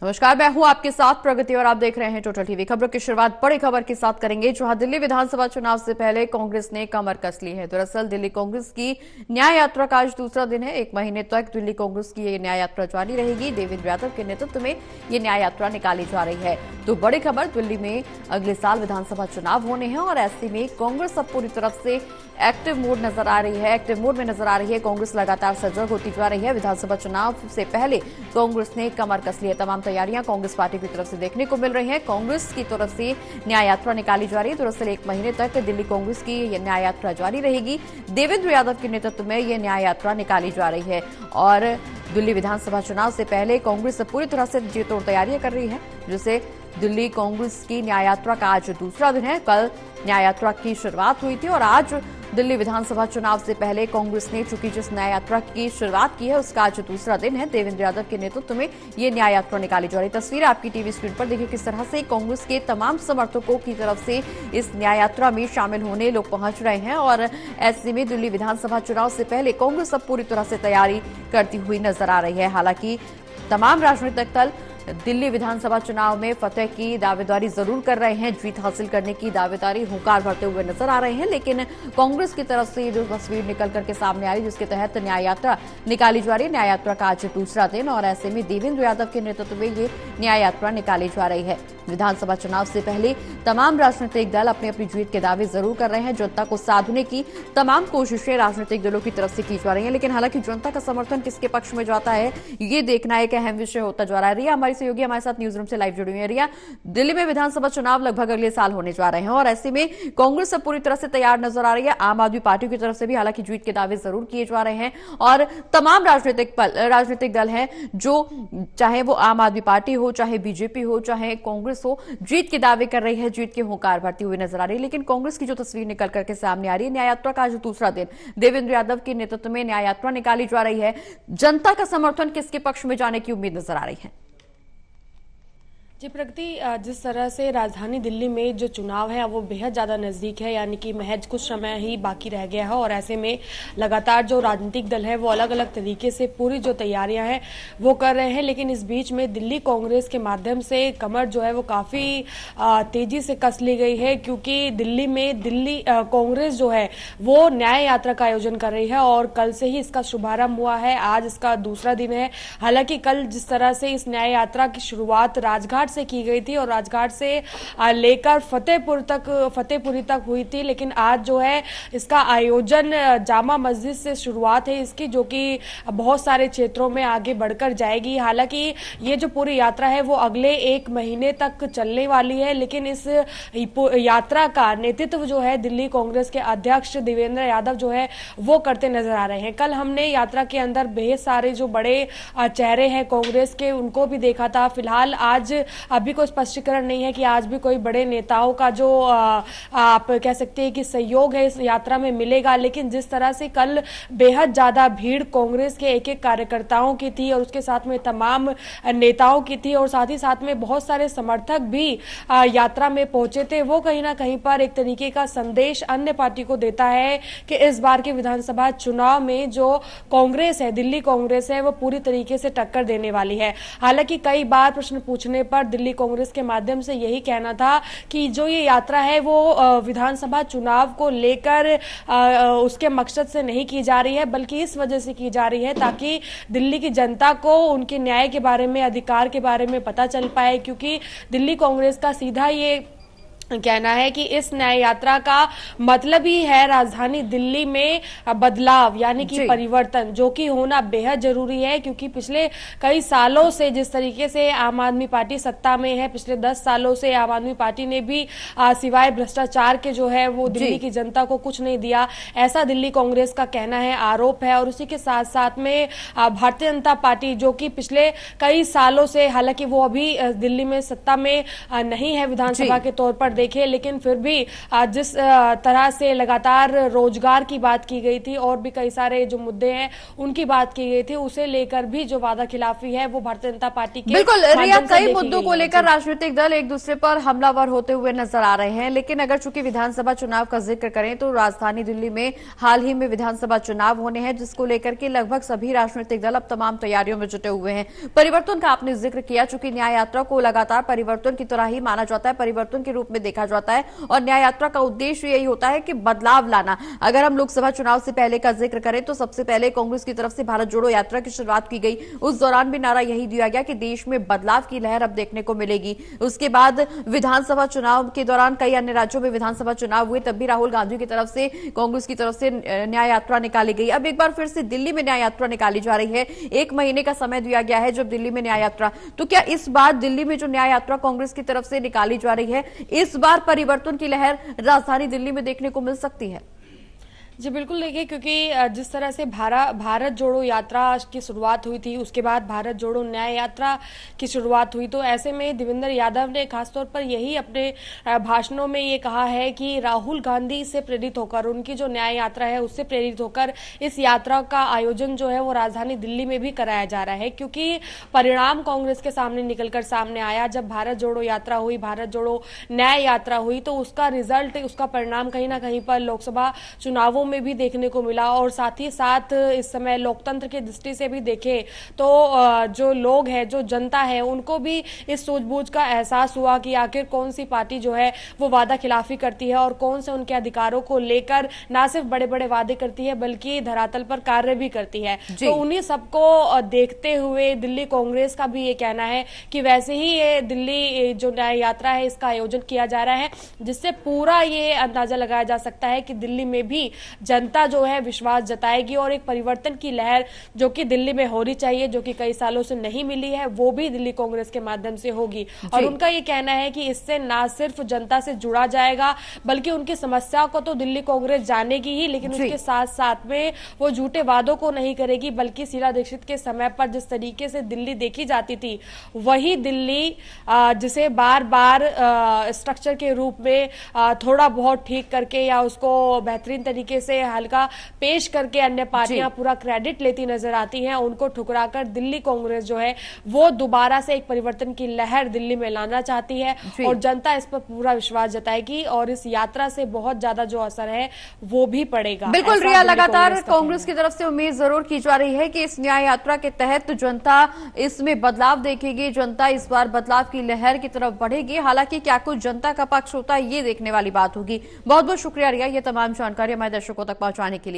नमस्कार, मैं हूं आपके साथ प्रगति और आप देख रहे हैं टोटल टीवी। खबरों की शुरुआत बड़ी खबर के साथ करेंगे, जहां दिल्ली विधानसभा चुनाव से पहले कांग्रेस ने कमर कस ली है। दरअसल दिल्ली कांग्रेस की न्याय यात्रा का आज दूसरा दिन है। एक महीने तक दिल्ली कांग्रेस की ये न्याय यात्रा जारी रहेगी। देवेंद्र यादव के नेतृत्व में ये न्याय यात्रा निकाली जा रही है। तो बड़ी खबर, दिल्ली में अगले साल विधानसभा चुनाव होने हैं और ऐसे में कांग्रेस अब पूरी तरफ से एक्टिव मोड में नजर आ रही है। कांग्रेस लगातार सजग होती जा रही है। विधानसभा चुनाव से पहले कांग्रेस ने कमर कस ली है। तमाम तैयारियां कांग्रेस पार्टी की तरफ से देखने को मिल रही हैं। कांग्रेस की तरफ से न्याय यात्रा निकाली जा रही है। दरअसल एक महीने तक दिल्ली कांग्रेस की यह न्याय यात्रा जारी रहेगी। देवेंद्र यादव के नेतृत्व में यह न्याय यात्रा निकाली जा रही है और दिल्ली विधानसभा चुनाव से पहले कांग्रेस पूरी तरह से जी तोड़ तैयारियां कर रही है। जिसे दिल्ली कांग्रेस की न्याय यात्रा का आज दूसरा दिन है। कल न्याय यात्रा की शुरुआत हुई थी और आज दिल्ली विधानसभा चुनाव से पहले कांग्रेस ने चूंकि जिस न्याय यात्रा की शुरुआत की है उसका आज दूसरा दिन है। देवेंद्र यादव के नेतृत्व में ये न्याय यात्रा निकाली जा रही। तस्वीर आपकी टीवी स्क्रीन पर देखिए किस तरह से कांग्रेस के तमाम समर्थकों की तरफ से इस न्याय यात्रा में शामिल होने लोग पहुंच रहे हैं और ऐसे में दिल्ली विधानसभा चुनाव से पहले कांग्रेस अब पूरी तरह से तैयारी करती हुई नजर आ रही है। हालांकि तमाम राजनीतिक दल दिल्ली विधानसभा चुनाव में फतेह की दावेदारी जरूर कर रहे हैं, जीत हासिल करने की दावेदारी हुंकार भरते हुए नजर आ रहे हैं। लेकिन कांग्रेस की तरफ से जो तस्वीर निकल करके सामने आई, जिसके तहत न्याय यात्रा निकाली जा रही है, न्याय यात्रा का आज दूसरा दिन और ऐसे में देवेंद्र यादव के नेतृत्व में ये न्याय यात्रा निकाली जा रही है। विधानसभा चुनाव से पहले तमाम राजनीतिक दल अपनी अपनी जीत के दावे जरूर कर रहे हैं। जनता को साधने की तमाम कोशिशें राजनीतिक दलों की तरफ से की जा रही है। लेकिन हालांकि जनता का समर्थन किसके पक्ष में जाता है, ये देखना एक अहम विषय होता जा रहा है। रिया हमारी सहयोगी हमारे साथ न्यूज रूम से लाइव जुड़ी हुई है। रिया, दिल्ली में विधानसभा चुनाव लगभग अगले साल होने जा रहे हैं और ऐसे में कांग्रेस अब पूरी तरह से तैयार नजर आ रही है। आम आदमी पार्टी की तरफ से भी हालांकि जीत के दावे जरूर किए जा रहे हैं और तमाम राजनीतिक दल हैं, जो चाहे वो आम आदमी पार्टी हो, चाहे बीजेपी हो, चाहे कांग्रेस हो, जीत के दावे कर रही है, जीत के हुंकार भरती हुई नजर आ रही है। लेकिन कांग्रेस की जो तस्वीर निकल करके सामने आ रही है, न्याय यात्रा का आज दूसरा दिन, देवेंद्र यादव के नेतृत्व में न्याय यात्रा निकाली जा रही है। जनता का समर्थन किसके पक्ष में जाने की उम्मीद नजर आ रही है? जी प्रगति, जिस तरह से राजधानी दिल्ली में जो चुनाव है वो बेहद ज़्यादा नज़दीक है, यानी कि महज कुछ समय ही बाकी रह गया है और ऐसे में लगातार जो राजनीतिक दल है वो अलग अलग तरीके से पूरी जो तैयारियां हैं वो कर रहे हैं। लेकिन इस बीच में दिल्ली कांग्रेस के माध्यम से कमर जो है वो काफ़ी तेज़ी से कस ली गई है, क्योंकि दिल्ली कांग्रेस जो है वो न्याय यात्रा का आयोजन कर रही है और कल से ही इसका शुभारंभ हुआ है। आज इसका दूसरा दिन है। हालांकि कल जिस तरह से इस न्याय यात्रा की शुरुआत राजघाट से की गई थी और राजघाट से लेकर फतेहपुरी तक हुई थी, लेकिन आज जो है इसका आयोजन जामा मस्जिद से शुरुआत है इसकी, जो कि बहुत सारे क्षेत्रों में आगे बढ़कर जाएगी। हालांकि ये जो पूरी यात्रा है वो अगले एक महीने तक चलने वाली है, लेकिन इस यात्रा का नेतृत्व जो है दिल्ली कांग्रेस के अध्यक्ष देवेंद्र यादव जो है वो करते नजर आ रहे हैं। कल हमने यात्रा के अंदर बेहद सारे जो बड़े चेहरे हैं कांग्रेस के उनको भी देखा था। फिलहाल आज अभी कोई स्पष्टीकरण नहीं है कि आज भी कोई बड़े नेताओं का जो आप कह सकते हैं कि सहयोग है इस यात्रा में मिलेगा। लेकिन जिस तरह से कल बेहद ज्यादा भीड़ कांग्रेस के एक एक कार्यकर्ताओं की थी और उसके साथ में तमाम नेताओं की थी और साथ ही साथ में बहुत सारे समर्थक भी यात्रा में पहुंचे थे, वो कहीं ना कहीं पर एक तरीके का संदेश अन्य पार्टी को देता है कि इस बार के विधानसभा चुनाव में जो कांग्रेस है, दिल्ली कांग्रेस है, वो पूरी तरीके से टक्कर देने वाली है। हालांकि कई बार प्रश्न पूछने पर दिल्ली कांग्रेस के माध्यम से यही कहना था कि जो ये यात्रा है वो विधानसभा चुनाव को लेकर उसके मकसद से नहीं की जा रही है, बल्कि इस वजह से की जा रही है ताकि दिल्ली की जनता को उनके न्याय के बारे में, अधिकार के बारे में पता चल पाए। क्योंकि दिल्ली कांग्रेस का सीधा ये कहना है कि इस न्याय यात्रा का मतलब ही है राजधानी दिल्ली में बदलाव, यानी कि परिवर्तन, जो कि होना बेहद जरूरी है। क्योंकि पिछले कई सालों से जिस तरीके से आम आदमी पार्टी सत्ता में है, पिछले 10 सालों से आम आदमी पार्टी ने भी सिवाय भ्रष्टाचार के जो है वो दिल्ली की जनता को कुछ नहीं दिया, ऐसा दिल्ली कांग्रेस का कहना है, आरोप है। और उसी के साथ साथ में भारतीय जनता पार्टी जो कि पिछले कई सालों से, हालांकि वो अभी दिल्ली में सत्ता में नहीं है विधानसभा के तौर पर, देखें, लेकिन फिर भी जिस तरह से लगातार रोजगार की बात की गई थी और भी कई सारे जो मुद्दे हैं उनकी बात की गई थी, उसे लेकर भी जो वादा खिलाफी है वो भारतीय जनता पार्टी के बिल्कुल रिया, माध्यम से कई देखी मुद्दों गई को है। लेकर राजनीतिक दल एक दूसरे पर हमलावर होते हुए नजर आ रहे हैं, लेकिन अगर चूंकि विधानसभा चुनाव का जिक्र करें तो राजधानी दिल्ली में हाल ही में विधानसभा चुनाव होने हैं, जिसको लेकर के लगभग सभी राजनीतिक दल अब तमाम तैयारियों में जुटे हुए हैं। परिवर्तन का आपने जिक्र किया, चूंकि न्याय यात्रा को लगातार परिवर्तन की तरह ही माना जाता है, परिवर्तन के रूप में देखा जाता है और न्याय यात्रा का उद्देश्य यही होता है कि बदलाव लाना। अगर हम लोकसभा चुनाव से पहले का जिक्र करें तो सबसे पहले कांग्रेस की तरफ से भारत जोड़ो यात्रा की शुरुआत की गई, उस दौरान भी नारा यही दिया गया कि देश में बदलाव की लहर अब देखने को मिलेगी। उसके बाद विधानसभा चुनाव के दौरान कई अन्य राज्यों में विधानसभा चुनाव हुए, तब भी राहुल गांधी की तरफ से कांग्रेस की तरफ से न्याय यात्रा निकाली गई। अब एक बार फिर से दिल्ली में न्याय यात्रा निकाली जा रही है, 1 महीने का समय दिया गया है जब दिल्ली में न्याय यात्रा, तो क्या इस बार दिल्ली में जो न्याय यात्रा कांग्रेस की तरफ से निकाली जा रही है, इस बार परिवर्तन की लहर राजधानी दिल्ली में देखने को मिल सकती है? जी बिल्कुल, देखिए, क्योंकि जिस तरह से भारत जोड़ो यात्रा की शुरुआत हुई थी, उसके बाद भारत जोड़ो न्याय यात्रा की शुरुआत हुई, तो ऐसे में देवेंद्र यादव ने खासतौर पर यही अपने भाषणों में ये कहा है कि राहुल गांधी से प्रेरित होकर, उनकी जो न्याय यात्रा है उससे प्रेरित होकर इस यात्रा का आयोजन जो है वो राजधानी दिल्ली में भी कराया जा रहा है। क्योंकि परिणाम कांग्रेस के सामने निकलकर सामने आया, जब भारत जोड़ो यात्रा हुई, भारत जोड़ो न्याय यात्रा हुई, तो उसका रिजल्ट, उसका परिणाम कहीं ना कहीं पर लोकसभा चुनावों में भी देखने को मिला। और साथ ही साथ इस समय लोकतंत्र की दृष्टि से भी देखें तो जो लोग हैं, जो जनता है, उनको भी इस सूझबूझ का एहसास हुआ कि आखिर कौन सी पार्टी जो है वो वादा खिलाफी करती है और कौन से उनके अधिकारों को लेकर ना सिर्फ बड़े बड़े वादे करती है बल्कि धरातल पर कार्य भी करती है। तो उन्हीं सबको देखते हुए दिल्ली कांग्रेस का भी ये कहना है कि वैसे ही ये दिल्ली जो न्याय यात्रा है इसका आयोजन किया जा रहा है, जिससे पूरा ये अंदाजा लगाया जा सकता है कि दिल्ली में भी जनता जो है विश्वास जताएगी और एक परिवर्तन की लहर जो कि दिल्ली में होनी चाहिए, जो कि कई सालों से नहीं मिली है, वो भी दिल्ली कांग्रेस के माध्यम से होगी। और उनका ये कहना है कि इससे ना सिर्फ जनता से जुड़ा जाएगा बल्कि उनकी समस्या को तो दिल्ली कांग्रेस जानेगी ही, लेकिन उसके साथ साथ में वो झूठे वादों को नहीं करेगी, बल्कि शीला दीक्षित के समय पर जिस तरीके से दिल्ली देखी जाती थी वही दिल्ली जिसे बार बार स्ट्रक्चर के रूप में थोड़ा बहुत ठीक करके या उसको बेहतरीन तरीके से हल्का पेश करके अन्य पार्टियां पूरा क्रेडिट लेती नजर आती हैं, उनको ठुकराकर दिल्ली कांग्रेस जो है वो दोबारा से एक परिवर्तन की लहर दिल्ली में लाना चाहती है और जनता इस पर पूरा विश्वास जताएगी और इस यात्रा से बहुत ज्यादा जो असर है वो भी पड़ेगा। बिल्कुल रिया, लगातार कांग्रेस की तरफ से उम्मीद जरूर की जा रही है कि इस न्याय यात्रा के तहत जनता इसमें बदलाव देखेगी, जनता इस बार बदलाव की लहर की तरफ बढ़ेगी। हालांकि क्या कुछ जनता का पक्ष होता है ये देखने वाली बात होगी। बहुत बहुत शुक्रिया रिया, ये तमाम जानकारी हमारे दर्शकों तक पहुंचाने के लिए।